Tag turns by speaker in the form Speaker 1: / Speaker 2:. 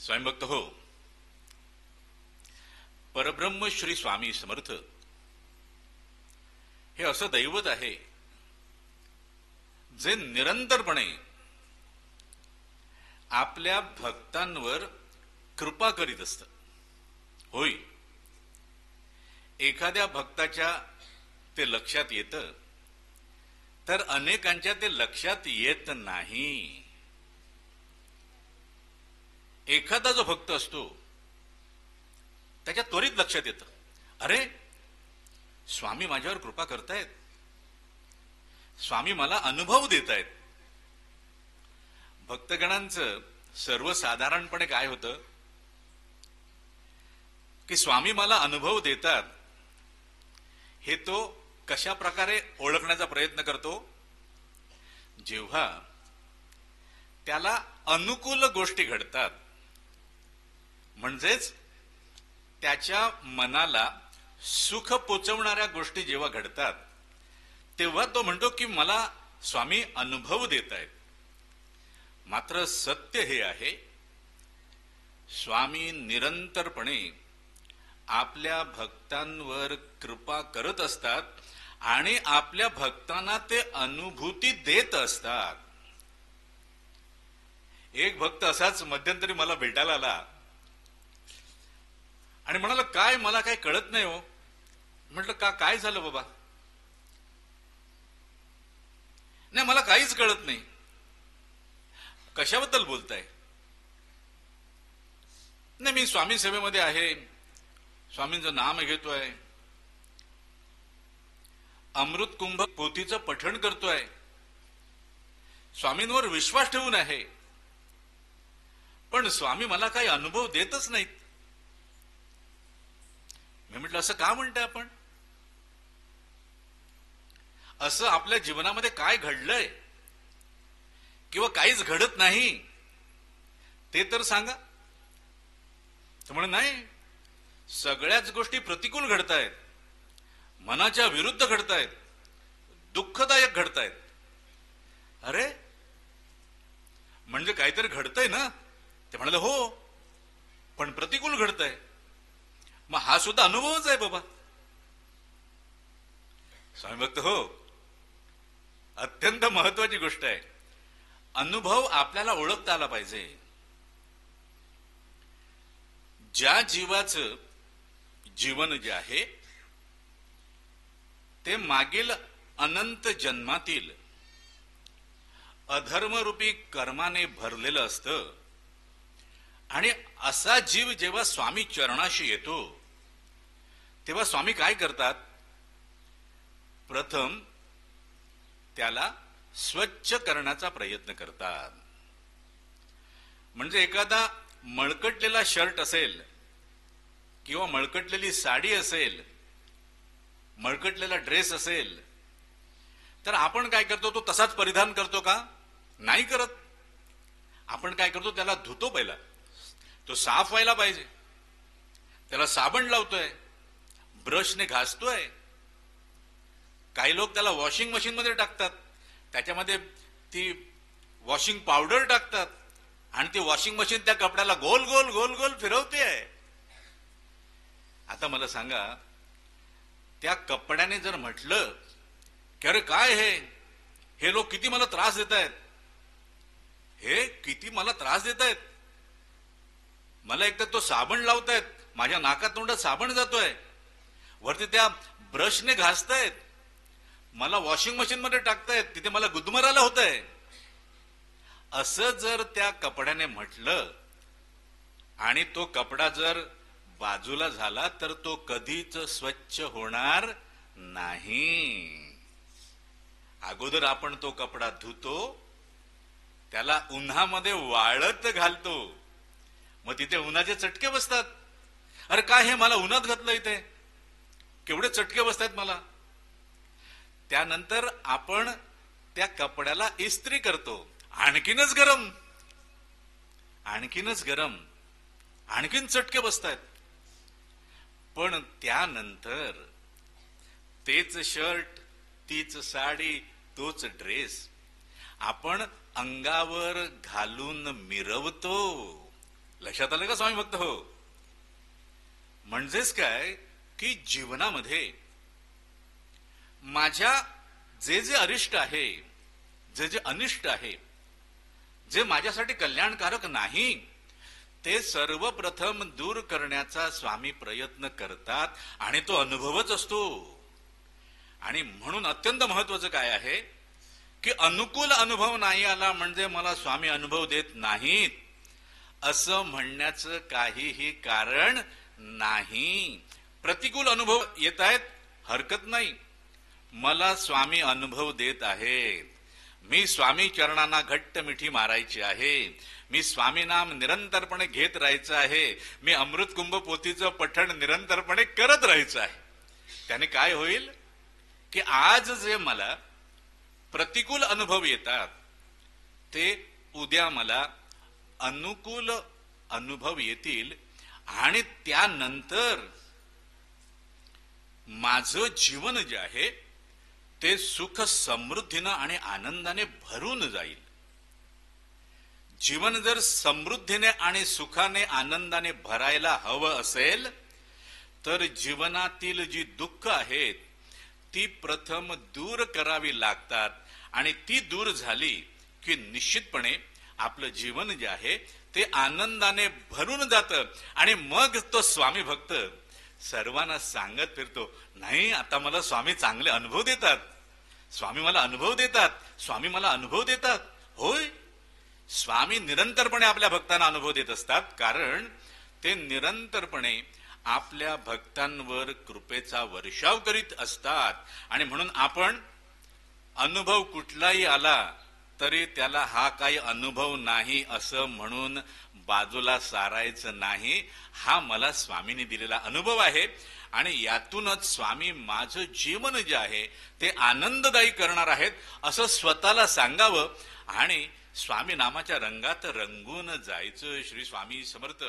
Speaker 1: स्वयंभक्त हो. परब्रह्म श्री स्वामी समर्थ हे असं दैवत आहे जे निरंतरपणे आपल्या भक्तांवर कृपा करीत असतं. होय, एखाद्या भक्ताच्या ते लक्षात येतं तर अनेकांच्या ते लक्षात येत नाही. एखादा जो भक्त असतो त्याच्या त्वरित लक्षात येतं, अरे स्वामी माझ्यावर कृपा करतायत, स्वामी मला अनुभव देत आहेत. भक्तगणांचं सर्वसाधारणपणे काय होतं की स्वामी मला अनुभव देतात हे तो कशा प्रकारे ओळखण्याचा प्रयत्न करतो, जेव्हा त्याला अनुकूल गोष्टी घडतात, म्हणजेच त्याच्या मनाला सुख पोचवणाऱ्या गोष्टी जेव्हा घडतात तेव्हा तो म्हणतो की मला स्वामी अनुभव देत आहेत. मात्र सत्य हे आहे, स्वामी निरंतरपणे आपल्या भक्तांवर कृपा करत असतात आणि आपल्या भक्तांना ते अनुभूती देत असतात. एक भक्त असाच मध्यंतरी मला भेटायला आला आणि म्हणाला, काय मला काही कळत नाही हो. म्हटलं का, काय झालं बाबा? नाही मला काहीच कळत नाही. कशाबद्दल बोलताय? नाही मी स्वामी सेवेमध्ये आहे, स्वामींचं नाम घेतोय, अमृत कुंभ पोथीचं पठण करतोय, स्वामींवर विश्वास ठेवून आहे, पण स्वामी मला काही अनुभव देतच नाहीत. मी म्हटलं असं का म्हणताय आपण? असं आपल्या जीवनामध्ये काय घडलंय किंवा काहीच घडत नाही ते तर सांगा. तर म्हणे नाही, सगळ्याच गोष्टी प्रतिकूल घडतायत, मनाच्या विरुद्ध घडतायत, दुःखदायक घडतायत. अरे म्हणजे काहीतरी घडतंय ना? ते म्हणाले हो, पण प्रतिकूल घडतंय. मग हा सुद्धा अनुभवच आहे बाबा. स्वामी भक्त हो, अत्यंत महत्वाची गोष्ट आहे. अनुभव आपल्याला ओळखता आला पाहिजे. ज्या जीवाचं जीवन जे आहे ते मागील अनंत जन्मातील अधर्मरूपी कर्माने भरलेलं असतं आणि असा जीव जेव्हा स्वामी चरणाशी येतो तेव्हा स्वामी काय करतात? प्रथम त्याला स्वच्छ करण्याचा प्रयत्न करतात. म्हणजे एखादा मळकटलेला शर्ट असेल किंवा मळकटलेली साडी असेल, मळकटलेला ड्रेस असेल, तर आपण काय करतो? तो तसाच परिधान करतो का? नाही करत. आपण काय करतो? त्याला धुतो. पहिला तो साफ व्हायला पाहिजे, त्याला साबण लावतोय, ब्रशने घासतोय. काही लोक त्याला वॉशिंग मशीन मध्ये टाकतात, त्याच्यामध्ये ती वॉशिंग पावडर टाकतात आणि ती वॉशिंग मशीन त्या कपड्याला गोल गोल गोल गोल फिरवते आहे. आता मला सांगा, त्या कपड्याने जर म्हटलं की अरे काय हे लोक किती मला त्रास देत आहेत, हे किती मला त्रास देत आहेत, मला एकतर तो साबण लावतायत, माझ्या नाकात तोंडात साबण जातोय, वरती त्या ब्रशने घासतायत, मला वॉशिंग मशीन मध्ये टाकतायत, तिथे मला गुदमरायला होत आहे, असं जर त्या कपड्याने म्हटलं आणि तो कपडा जर बाजूला झाला तर तो कधीच स्वच्छ होणार नाही. अगोदर आपण तो कपडा धुतो, त्याला उन्हामध्ये वाळत घालतो, मग तिथे उन्हाचे चटके बसतात. अरे काय हे मला उन्हात घातलं, इथे केवढे चटके बसतात मला. त्यानंतर आपण त्या कपड्याला इस्त्री करतो, आणखीनच गरम, आणखीनच गरम, आणखीन चटके बसतात. पण त्यानंतर तेच शर्ट, तीच साडी, तोच ड्रेस आपण अंगावर घालून मिरवतो, लक्षात आलं का स्वामी भक्त हो? म्हणजेच काय की जीवनामध्ये माझ्या जे जे अरिष्ट आहे, जे जे अनिष्ट आहे, जे माझ्यासाठी कल्याणकारक नाही, ते सर्वप्रथम दूर करण्याचा स्वामी प्रयत्न करतात आणि तो अनुभवच असतो. आणि म्हणून अत्यंत महत्वाचं काय आहे की अनुकूल अनुभव नाही आला म्हणजे मला स्वामी अनुभव देत नाहीत असं म्हणण्याचं काहीही कारण नाही. प्रतिकूल अनुभव येत आहेत, हरकत नाही, मला स्वामी अनुभव देत आहेत. मी स्वामी चरणांना घट्ट मिठी मारायची आहे, मी स्वामी नाम निरंतरपणे घेत राहायचं आहे, मी अमृत कुंभ पोथीचं पठण निरंतरपणे करत राहायचं आहे. त्याने काय होईल की आज जे मला प्रतिकूल अनुभव येतात ते उद्या मला अनुकूल अनुभव येतील आणि त्यानंतर माझं जीवन जे आहे ते सुख समृद्धीनं आणि आनंदाने भरून जाईल. जीवन जर समृद्धीने आणि सुखाने आनंदाने भरायला हवं असेल तर जीवनातील जी दुःख आहेत ती प्रथम दूर करावी लागतात आणि ती दूर झाली की निश्चितपणे आपलं जीवन जे आहे ते आनंदाने भरून जातं. आणि मग तो स्वामी भक्त सर्वांना सांगत फिरतो, नाही आता मला स्वामी चांगले अनुभव देतात, स्वामी मला अनुभव देतात, स्वामी मला अनुभव देतात. होय, स्वामी निरंतरपणे आपल्या भक्तांना अनुभव देत असतात, कारण ते निरंतरपणे आपल्या भक्तांवर कृपेचा वर्षाव करीत असतात. आणि म्हणून आपण अनुभव कुठलाही आला तरी त्याला हा काही अनुभव नाही असं म्हणून बाजूला सारायचं नाही. हा मला स्वामींनी दिलेला अनुभव आहे आणि यातूनच स्वामी माझं जीवन जे आहे ते आनंददायी करणार आहेत असं स्वतःला सांगावं आणि स्वामी नामाच्या रंगात रंगून जायचं. श्री स्वामी समर्थ.